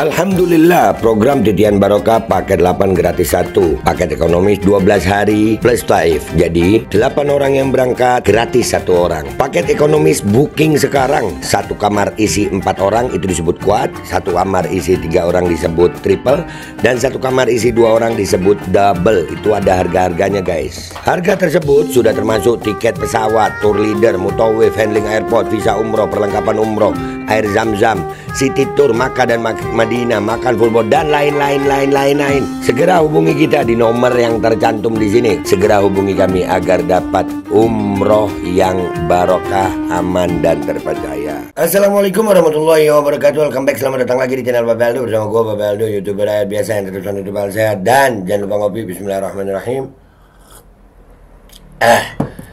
Alhamdulillah, program Titian Barokah paket 8 gratis 1, paket ekonomis 12 hari plus taif. Jadi 8 orang yang berangkat gratis 1 orang. Paket ekonomis booking sekarang, 1 kamar isi 4 orang itu disebut quad, 1 kamar isi 3 orang disebut triple, dan 1 kamar isi 2 orang disebut double. Itu ada harga-harganya guys. Harga tersebut sudah termasuk tiket pesawat, tour leader, mutawif, handling airport, visa umroh, perlengkapan umroh, air zam-zam, city tour, Makkah dan Madinah, makan full board, dan lain-lain. Segera hubungi kita di nomor yang tercantum di sini. Segera hubungi kami agar dapat umroh yang barokah, aman dan terpercaya. Assalamualaikum warahmatullahi wabarakatuh. Welcome back, selamat datang lagi di channel Bapak Aldo bersama gue Bapak Aldo, YouTuber rakyat biasa yang terus untuk sehat. Dan jangan lupa ngopi. Bismillahirrahmanirrahim.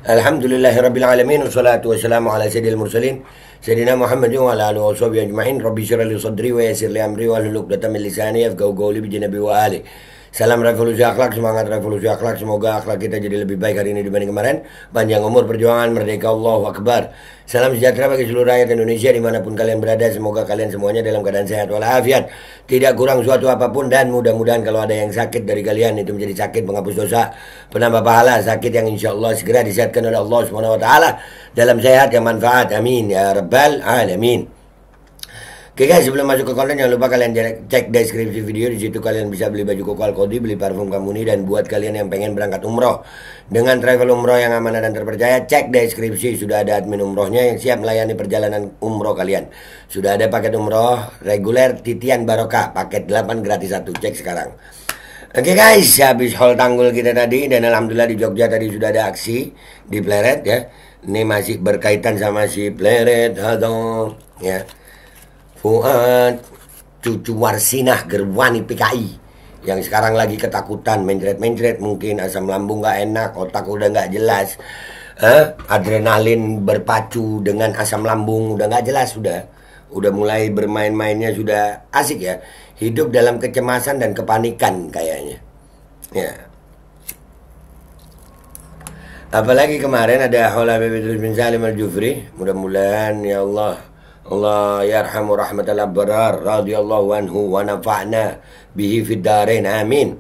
Alhamdulillahirabbil alamin, wassalatu wassalamu ala sayyidil mursalin Sayyidina Muhammad wa ala alihi washabihi ajma'in. Rabbi shrah li sadri wa yassir li amri wahlul 'uqdatam min lisani yafqahu qawli bi janabi wa ali. Salam revolusi akhlak, semangat revolusi akhlak. Semoga akhlak kita jadi lebih baik hari ini dibanding kemarin. Panjang umur, perjuangan, merdeka, Allahu Akbar. Salam sejahtera bagi seluruh rakyat Indonesia dimanapun kalian berada. Semoga kalian semuanya dalam keadaan sehat walafiat, tidak kurang suatu apapun. Dan mudah-mudahan kalau ada yang sakit dari kalian itu menjadi sakit penghapus dosa, penambah pahala, sakit yang insya Allah segera disehatkan oleh Allah Subhanahu Wa Taala dalam sehat yang manfaat. Amin ya rabbal alamin. Oke guys, sebelum masuk ke konten jangan lupa kalian cek deskripsi video. Di situ kalian bisa beli baju koko Al-Qodi, beli parfum Kamuni, dan buat kalian yang pengen berangkat umroh dengan travel umroh yang amanah dan terpercaya, cek deskripsi, sudah ada admin umrohnya yang siap melayani perjalanan umroh kalian. Sudah ada paket umroh reguler Titian Barokah paket 8 gratis 1, cek sekarang. Oke guys, habis haul tanggul kita tadi, dan alhamdulillah di Jogja tadi sudah ada aksi di Pleret ya. Ini masih berkaitan sama si Pleret hadong ya. Fuad cucu Warsinah Gerwani PKI yang sekarang lagi ketakutan, mencret mungkin asam lambung nggak enak, otak udah nggak jelas, adrenalin berpacu dengan asam lambung udah nggak jelas, udah mulai bermain-mainnya, sudah asik ya, hidup dalam kecemasan dan kepanikan kayaknya ya. Apalagi kemarin ada Hola Habib bin Salim Al-Jufri, mudah-mudahan ya Allah yarhamu rahmatal abrar radhiyallahu anhu wa nafa'na bihi fid darain amin.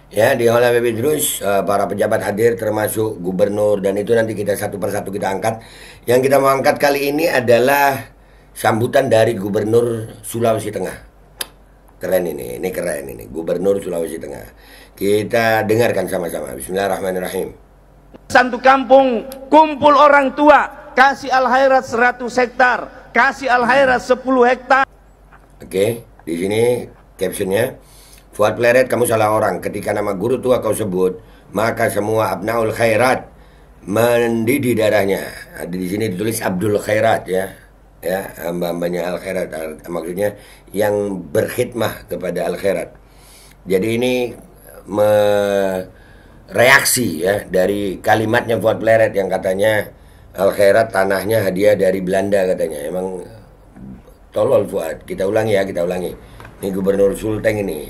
Ya, di Hola Baby terus para pejabat hadir termasuk gubernur, dan itu nanti kita satu persatu kita angkat. Yang kita mau angkat kali ini adalah sambutan dari Gubernur Sulawesi Tengah. Keren ini keren ini, Gubernur Sulawesi Tengah. Kita dengarkan sama-sama. Bismillahirrahmanirrahim. Satu kampung kumpul orang tua, kasih al-khairat 100 hektar, kasih al-khairat 10 hektar. Oke, di sini captionnya, Fuad Pleret, kamu salah orang. Ketika nama guru tua kau sebut, maka semua abnaul khairat mendidih darahnya. Ada di sini ditulis Abdul Khairat ya, hamba-hambanya al khairat, maksudnya yang berkhidmah kepada al khairat. Jadi ini reaksi ya dari kalimatnya Fuad Pleret yang katanya al khairat tanahnya hadiah dari Belanda katanya. Emang tolol Fuad. Kita ulangi ya, kita ulangi. Ini Gubernur Sulteng ini.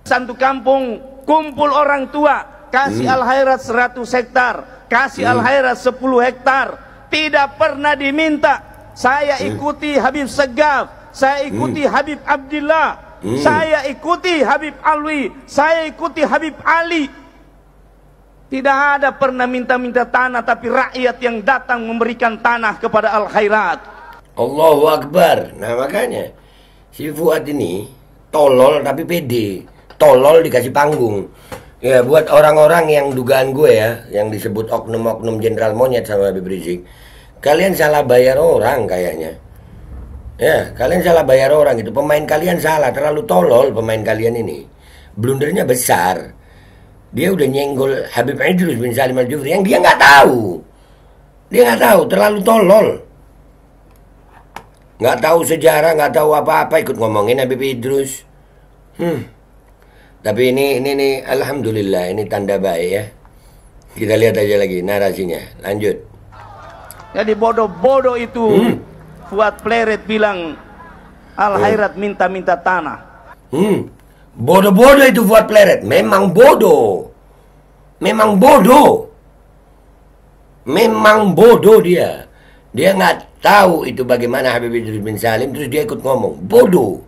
Satu kampung kumpul orang tua, kasih al khairat 100 hektar, kasih al khairat 10 hektar. Tidak pernah diminta. Saya ikuti Habib Segaf, saya ikuti Habib Abdillah, saya ikuti Habib Alwi, saya ikuti Habib Ali. Tidak ada pernah minta-minta tanah, tapi rakyat yang datang memberikan tanah kepada al-khairat. Allahu Akbar. Nah makanya si Fuad ini tolol tapi pede. Tolol dikasih panggung. Ya buat orang-orang yang dugaan gue ya, yang disebut oknum-oknum Jenderal Monyet sama Habib Rizik, kalian salah bayar orang kayaknya. Ya, kalian salah bayar orang itu. Pemain kalian salah, terlalu tolol pemain kalian ini. Blundernya besar. Dia udah nyenggol Habib Idrus bin Salim Al-Jufri yang dia nggak tahu. Dia nggak tahu, terlalu tolol. Nggak tahu sejarah, nggak tahu apa-apa, ikut ngomongin Habib Idrus. Tapi ini alhamdulillah, ini tanda baik ya. Kita lihat aja lagi narasinya. Lanjut. Jadi bodoh-bodoh itu Fuad Pleret bilang al-khairat minta-minta tanah. Bodoh-bodoh itu Fuad Pleret. Memang bodoh. Memang bodoh. Memang bodoh dia. Dia nggak tahu itu bagaimana Habib Idrus bin Salim, terus dia ikut ngomong. Bodoh.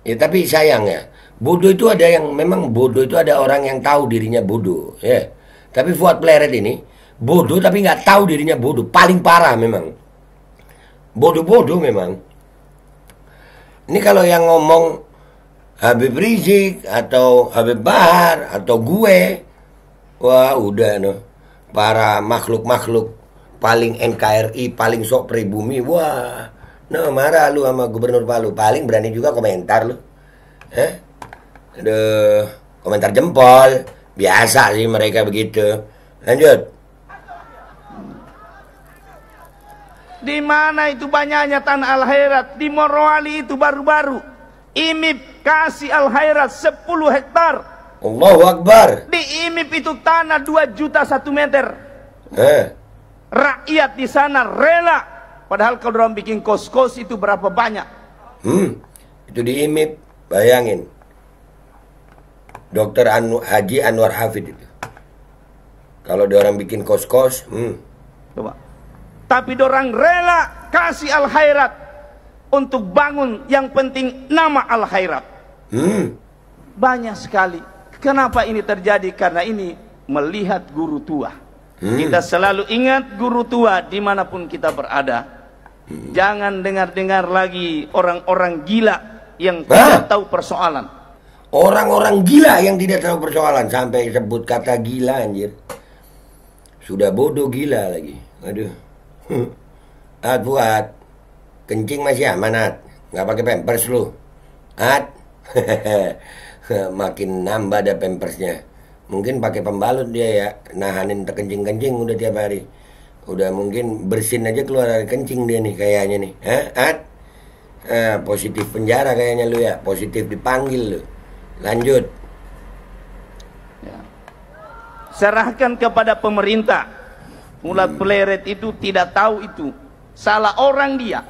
Ya tapi sayang ya, bodoh itu ada yang memang bodoh itu ada orang yang tahu dirinya bodoh, ya. Tapi Fuad Pleret ini bodoh tapi nggak tahu dirinya bodoh, paling parah memang. Bodoh-bodoh memang. Ini kalau yang ngomong Habib Rizik atau Habib Bahar atau gue, wah udah no, para makhluk-makhluk paling NKRI, paling sok pribumi, wah. Nah, marah lu sama Gubernur Palu. Paling berani juga komentar lu. Aduh, komentar jempol. Biasa sih mereka begitu. Lanjut. Di mana itu banyaknya tanah Al-Khairat? Di Morowali itu baru-baru. IMIP kasih Al-Khairat 10 hektar. Allahu Akbar. Di IMIP itu tanah 2 juta 1 meter. Rakyat di sana rela. Padahal kalau orang bikin kos-kos itu berapa banyak? Itu di IMIP, bayangin. Dokter Haji Anwar Hafid itu. Kalau dia orang bikin kos-kos, Coba. Tapi orang rela kasih Al-Khairat untuk bangun, yang penting nama Al-Khairat. Banyak sekali. Kenapa ini terjadi? Karena ini melihat guru tua. Kita selalu ingat guru tua dimanapun kita berada. Jangan dengar-dengar lagi orang-orang gila yang tidak tahu persoalan. Orang-orang gila yang tidak tahu persoalan. Sampai sebut kata gila anjir. Sudah bodoh gila lagi. Aduh. Buat kencing masih aman, Ad? Nggak pakai pampers lu? Ad? Makin nambah ada pampersnya. Mungkin pakai pembalut dia ya. Nahanin terkencing-kencing udah tiap hari. Udah mungkin bersin aja keluar dari kencing dia nih kayaknya nih. Ad? Positif penjara kayaknya lu ya. Positif dipanggil lu. Lanjut. Ya. Serahkan kepada pemerintah. Fuad Pleret itu tidak tahu itu. Salah orang dia.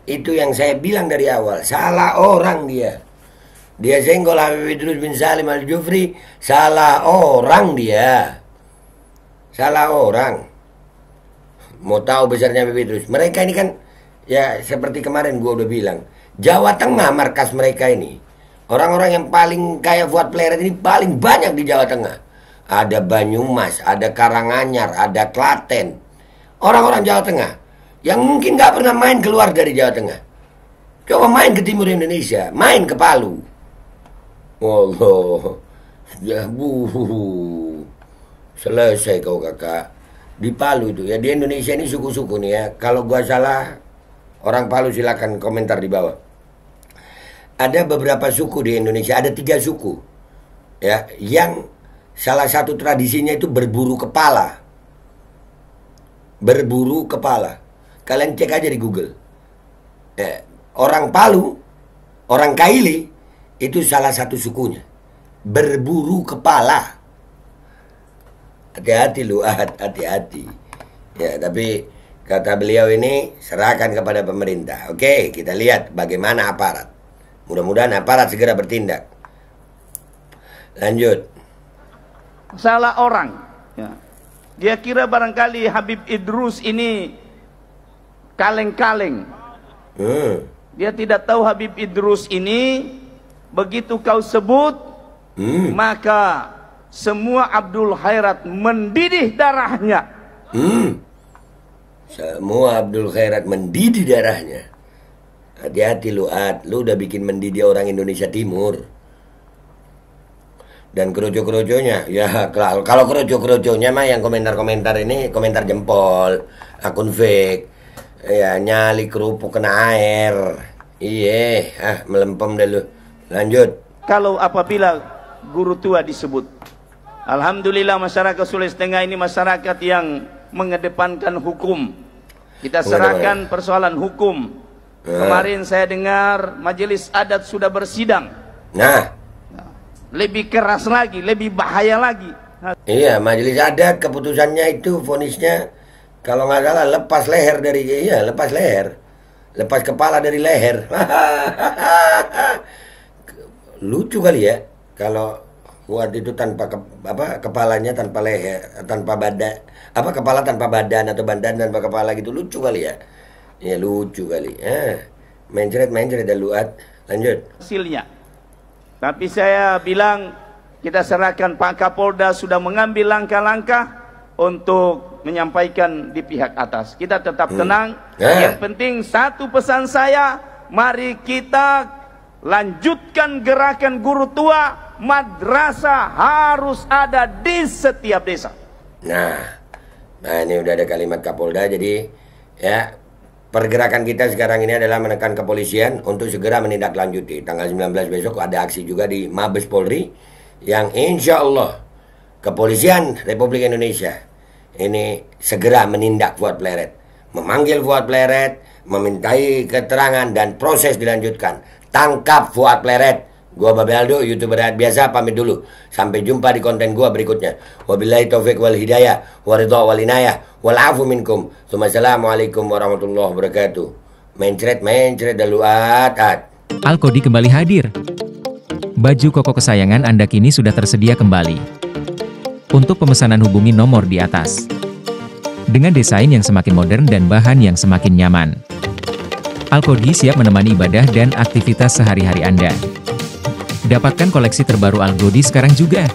Itu yang saya bilang dari awal. Salah orang dia. Dia senggol Habib Idrus bin Salim Al-Jufri. Salah orang dia. Salah orang. Mau tahu besarnya Habib Idrus. Mereka ini kan, ya seperti kemarin gua udah bilang. Jawa Tengah markas mereka ini. Orang-orang yang paling kayak Fuad Pleret ini paling banyak di Jawa Tengah. Ada Banyumas, ada Karanganyar, ada Klaten. Orang-orang Jawa Tengah yang mungkin gak pernah main keluar dari Jawa Tengah. Coba main ke timur Indonesia, main ke Palu. Allah, ya selesai kau kakak. Di Palu itu ya, di Indonesia ini suku-suku nih ya. Kalau gua salah, orang Palu silakan komentar di bawah. Ada beberapa suku di Indonesia, ada 3 suku ya, yang salah satu tradisinya itu berburu kepala. Berburu kepala. Kalian cek aja di Google. Orang Palu, orang Kaili, itu salah satu sukunya. Berburu kepala. Hati-hati lu, hati-hati. Ya, tapi kata beliau ini serahkan kepada pemerintah. Oke, kita lihat bagaimana aparat. Mudah-mudahan aparat segera bertindak. Lanjut. Salah orang. Ya. Dia kira barangkali Habib Idrus ini kaleng-kaleng. Dia tidak tahu Habib Idrus ini begitu kau sebut, maka semua Abdul Khairat mendidih darahnya. Semua Abdul Khairat mendidih darahnya. Hati-hati lu, Ad. Lu udah bikin mendidih orang Indonesia Timur. Dan keroco-keroconya, ya kalau keroco-keroconya mah yang komentar-komentar ini komentar jempol, akun fake, ya nyali kerupuk kena air, melempem deh lu. Lanjut. Kalau apabila guru tua disebut, alhamdulillah masyarakat Sulawesi Tengah ini masyarakat yang mengedepankan hukum. Kita serahkan persoalan hukum. Kemarin saya dengar majelis adat sudah bersidang. Lebih keras lagi, lebih bahaya lagi. Iya, majelis adat keputusannya itu vonisnya kalau nggak salah lepas leher dari lepas leher. Lepas kepala dari leher. Lucu kali ya kalau buat itu tanpa kepalanya tanpa leher, tanpa badan, kepala tanpa badan atau badan tanpa kepala gitu, lucu kali ya. Ya lucu kali. Mencret dah luat. Lanjut. Hasilnya. Tapi saya bilang kita serahkan Pak Kapolda sudah mengambil langkah-langkah untuk menyampaikan di pihak atas. Kita tetap tenang. Yang penting satu pesan saya, mari kita lanjutkan gerakan guru tua. Madrasah harus ada di setiap desa. Nah ini udah ada kalimat Kapolda. Jadi ya, pergerakan kita sekarang ini adalah menekan kepolisian untuk segera menindaklanjuti. Tanggal 19 besok ada aksi juga di Mabes Polri, yang insya Allah kepolisian Republik Indonesia ini segera menindak Fuad Pleret, memanggil Fuad Pleret, memintai keterangan, dan proses dilanjutkan. Tangkap Fuad Pleret. Gua Babe Aldo, YouTuber rakyat biasa, pamit dulu. Sampai jumpa di konten gua berikutnya. Wabillahi taufiq wal hidayah, waridha wal inayah, wal afu minkum. Assalamualaikum warahmatullahi wabarakatuh. Mencret dalu at. Al-Kodi kembali hadir. Baju koko kesayangan Anda kini sudah tersedia kembali. Untuk pemesanan hubungi nomor di atas. Dengan desain yang semakin modern dan bahan yang semakin nyaman. Al-Kodi siap menemani ibadah dan aktivitas sehari-hari Anda. Dapatkan koleksi terbaru Al-Kodi sekarang juga.